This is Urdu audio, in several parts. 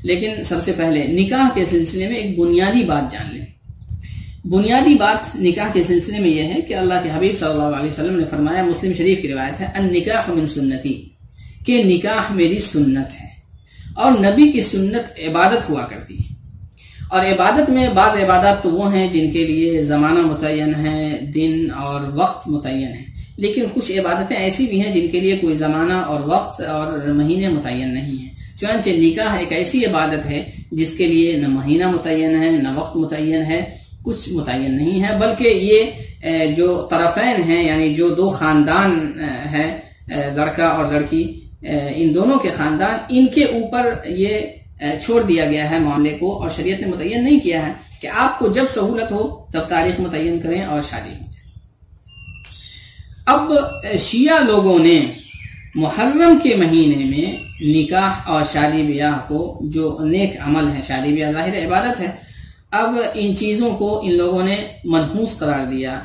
لیکن سب سے پہلے نکاح کے سلسلے میں ایک بنیادی بات جان لیں۔ بنیادی بات نکاح کے سلسلے میں یہ ہے کہ اللہ کے حبیب صلی اللہ علیہ وسلم نے فرمایا، مسلم شریف کی روایت ہے، النکاح من سنتی، کہ نکاح میری سنت ہے، اور نبی کی سنت عبادت ہوا کرتی ہے۔ اور عبادت میں بعض عبادات تو وہ ہیں جن کے لیے زمانہ متعین ہے، دن اور وقت متعین ہے، لیکن کچھ عبادتیں ایسی بھی ہیں جن کے لیے کوئی زمانہ اور وقت اور مہینے متعین نہیں ہیں۔ چنانچہ نکاح ایک ایسی عبادت ہے جس کے لیے نہ مہینہ متعین ہے، نہ وقت متعین ہے، کچھ متعین نہیں ہے، بلکہ یہ جو طرفین ہیں، یعنی جو دو خاندان ہے، لڑکا اور لڑکی، ان دونوں کے خاندان، ان کے اوپر یہ چھوڑ دیا گیا ہے معاملے کو، اور شریعت نے متعین نہیں کیا ہے کہ آپ کو جب سہولت ہو تب تاریخ متعین کریں اور شادی ہو جائے۔ اب شیعہ لوگوں نے محرم کے مہینے میں نکاح اور شادی بیاہ کو، جو نیک عمل ہے، شادی بیاہ ظاہر عبادت ہے، اب ان چیزوں کو ان لوگوں نے منحوس قرار دیا۔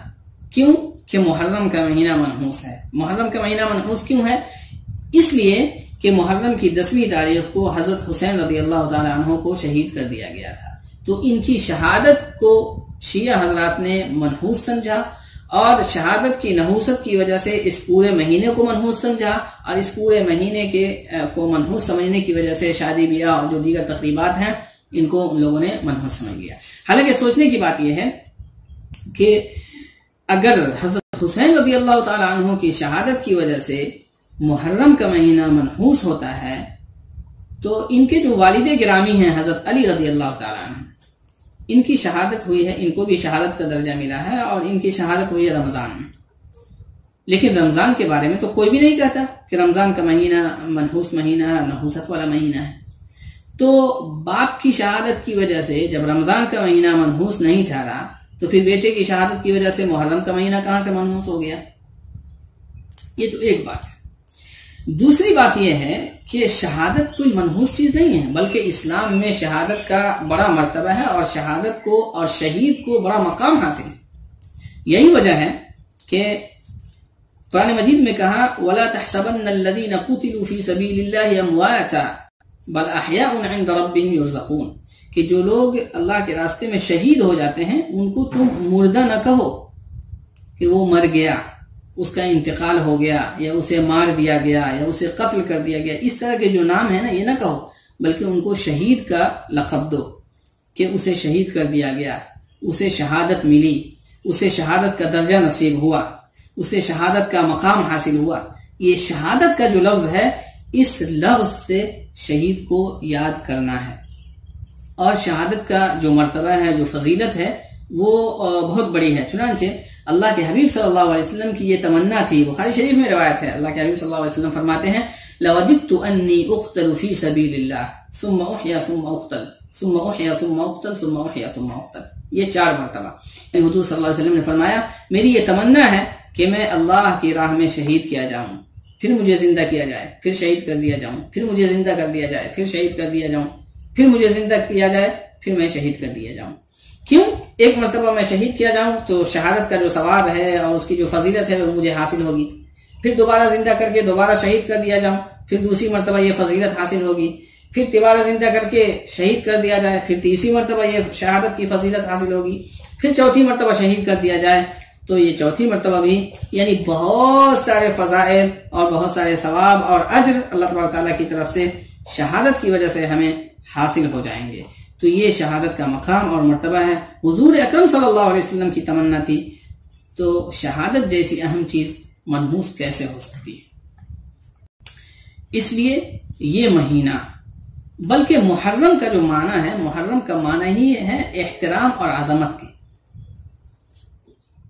کیوں؟ کہ محرم کا مہینہ منحوس ہے۔ محرم کا مہینہ منحوس کیوں ہے؟ اس لیے کہ محرم کی 10ویں تاریخ کو حضرت حسین رضی اللہ تعالی عنہ کو شہید کر دیا گیا تھا، تو ان کی شہادت کو شیعہ حضرات نے منحوس سمجھا، اور شہادت کی نحوست کی وجہ سے اس پورے مہینے کو منحوس سمجھا، اور اس پورے مہینے کو منحوس سمجھنے کی وجہ سے شادی بیاہ اور جو دیگر تقریبات ہیں ان کو ان لوگوں نے منحوس سمجھ لیا۔ حالانکہ سوچنے کی بات یہ ہے کہ اگر حضرت حسین رضی اللہ تعالی عنہ کی شہادت کی وجہ سے محرم کا مہینہ منحوس ہوتا ہے، تو ان کے جو والد گرامی ہیں حضرت علی رضی اللہ تعالی عنہ، ان کی شہادت ہوئی ہے، ان کو بھی شہادت کا درجہ ملا ہے، اور ان کی شہادت ہوئی ہے رمضان میں۔ لیکن رمضان کے بارے میں تو کوئی بھی نہیں کہتا کہ رمضان کا مہینہ منحوس مہینہ ہے، نحوست والا مہینہ ہے۔ تو باپ کی شہادت کی وجہ سے جب رمضان کا مہینہ منحوس نہیں ٹھہرا، تو پھر بیٹے کی شہادت کی وجہ سے محرم کا مہینہ کہاں سے منحوس ہو گیا؟ یہ تو ایک بات ہے۔ دوسری بات یہ ہے کہ شہادت کوئی منحوس چیز نہیں ہے، بلکہ اسلام میں شہادت کا بڑا مرتبہ ہے، اور شہادت کو اور شہید کو بڑا مقام حاصل ہے۔ یہی وجہ ہے کہ قرآن مجید میں کہا، وَلَا تَحْسَبَنَّ الَّذِينَ قُتِلُوا فِي سَبِيلِ اللَّهِ أَمْوَاتًا بَلْ أَحْيَاءٌ عِندَ رَبِّهِمْ يُرْزَقُونَ، کہ جو لوگ اللہ کے راستے میں شہید ہو جاتے ہیں ان کو تم مردہ نہ کہو کہ وہ مر گیا، اس کا انتقال ہو گیا، یا اسے مار دیا گیا، یا اسے قتل کر دیا گیا، اس طرح کے جو نام ہیں نا یہ نہ کہو، بلکہ ان کو شہید کا لقب دو کہ اسے شہید کر دیا گیا، اسے شہادت ملی، اسے شہادت کا درجہ نصیب ہوا، اسے شہادت کا مقام حاصل ہوا۔ یہ شہادت کا جو لفظ ہے، اس لفظ سے شہید کو یاد کرنا ہے، اور شہادت کا جو مرتبہ ہے، جو فضیلت ہے، وہ بہت بڑی ہے۔ چنانچہ اللہ کے حبیب صلی اللہ علیہ وسلم کی یہ تمنا تھی، بخاری شریف میں روایت ہے، اللہ کے حبیب صلی اللہ علیہ وسلم فرماتے ہیں، لَوَدِدْتُ أَنِّي أُقْتَلُ فِي سَبِيلِ اللَّهِ ثُمَّ أُحْيَا ثُمَّ أُقْتَلُ ثُمَّ أُحْيَا ثُمَّ أُقْتَلُ ثُمَّ أُحْيَا ثُمَّ أُقْتَلُ، یہ 4 مرتبہ حضور صلی اللہ علیہ وسلم نے فرمایا، میری یہ تمنا ہے کہ میں اللہ کی راہ میں شہید کیا جاؤں، پھر مجھے زندہ کیا جائے، پھر شہید کر دیا جاؤں، پھر مجھے زندہ کر دیا جائے، پھر شہید کر دیا جاؤں، پھر مجھے زندہ کیا جائے، پھر میں شہید کر دیا جاؤں۔ کیوں؟ ایک مرتبہ میں شہید کیا جاؤں تو شہادت کا جو ثواب ہے اور اس کی جو فضیلت ہے وہ مجھے حاصل ہوگی، پھر دوبارہ زندہ کر کے دوبارہ شہید کر دیا جاؤں، پھر دوسری مرتبہ یہ فضیلت حاصل ہوگی، پھر دوبارہ زندہ کر کے شہید کر دیا جائے، پھر تیسری مرتبہ یہ شہادت کی فضیلت حاصل ہوگی، پھر چوتھی مرتبہ شہید کر دیا جائے، تو یہ چوتھی مرتبہ بھی، یعنی بہت سارے فضائل اور بہت سارے ثواب اور اجر اللہ تبارک تعالیٰ کی طرف سے شہادت کی وجہ سے ہمیں حاصل ہو جائیں گے۔ تو یہ شہادت کا مقام اور مرتبہ ہے، حضور اکرم صلی اللہ علیہ وسلم کی تمنا تھی، تو شہادت جیسی اہم چیز منحوس کیسے ہو سکتی ہے؟ اس لیے یہ مہینہ، بلکہ محرم کا جو معنی ہے، محرم کا معنی ہی ہے احترام اور عظمت کی۔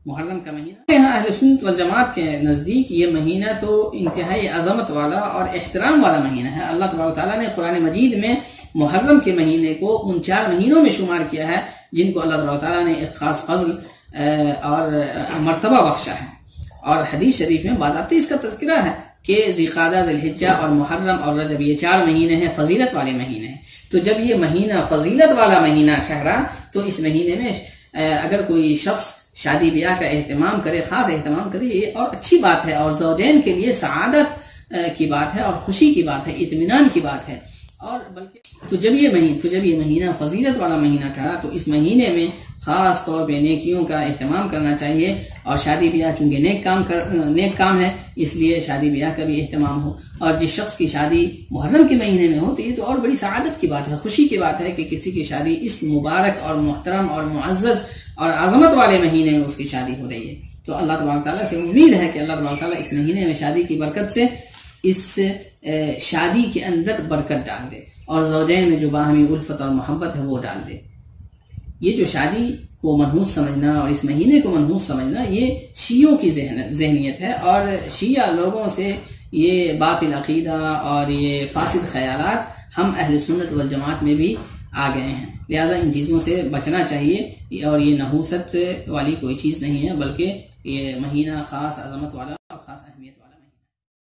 محرم کا مہینہ یہاں اہل سنت والجماعت کے نزدیک یہ مہینہ تو انتہائی عظمت والا اور احترام والا مہینہ ہے۔ اللہ تبارک تعالیٰ نے قرآن مجید میں محرم کے مہینے کو ان 4 مہینوں میں شمار کیا ہے جن کو اللہ تبارک تعالیٰ نے ایک خاص فضل اور مرتبہ بخشا ہے، اور حدیث شریف میں باضابطہ اس کا تذکرہ ہے کہ ذوالقعدہ، ذوالحجہ اور محرم اور رجب، یہ 4 مہینے ہیں، فضیلت والے مہینے ہیں۔ تو جب یہ مہینہ فضیلت والا مہینہ ٹھہرا تو اس مہینے میں اگر کوئی شخص شادی بیاہ کا اہتمام کرے، خاص اہتمام کرے، یہ اور اچھی بات ہے، اور زوجین کے لیے سعادت کی بات ہے، اور خوشی کی بات ہے، اطمینان کی بات ہے، اور بلکہ تو جب یہ مہینہ فضیلت والا مہینہ ٹھہرا تو اس مہینے میں خاص طور پہ نیکیوں کا اہتمام کرنا چاہیے، اور شادی بیاہ چونکہ نیک کام ہے اس لیے شادی بیاہ کا بھی اہتمام ہو. اور جس شخص کی شادی محرم کے مہینے میں ہو تو یہ تو اور بڑی سعادت کی بات ہے، خوشی کی بات ہے کہ کسی کی شادی اس مبارک اور محترم اور معزز اور عظمت والے مہینے میں اس کی شادی ہو رہی ہے. تو اللہ تبارک تعالیٰ سے امید ہے کہ اللہ تبارک تعالیٰ اس مہینے میں شادی کی برکت سے اس شادی کے اندر برکت ڈال دے، اور زوجین میں جو باہمی الفت اور محبت ہے وہ ڈال دے. یہ جو شادی کو منحوس سمجھنا اور اس مہینے کو منحوس سمجھنا یہ شیعوں کی ذہنیت ہے، اور شیعہ لوگوں سے یہ باطل عقیدہ اور یہ فاسد خیالات ہم اہل سنت والجماعت میں بھی آ گئے ہیں. لہٰذا ان چیزوں سے بچنا چاہیے، اور یہ نحوست والی کوئی چیز نہیں ہے، بلکہ یہ مہینہ خاص عظمت والا اور خاص اہمیت والا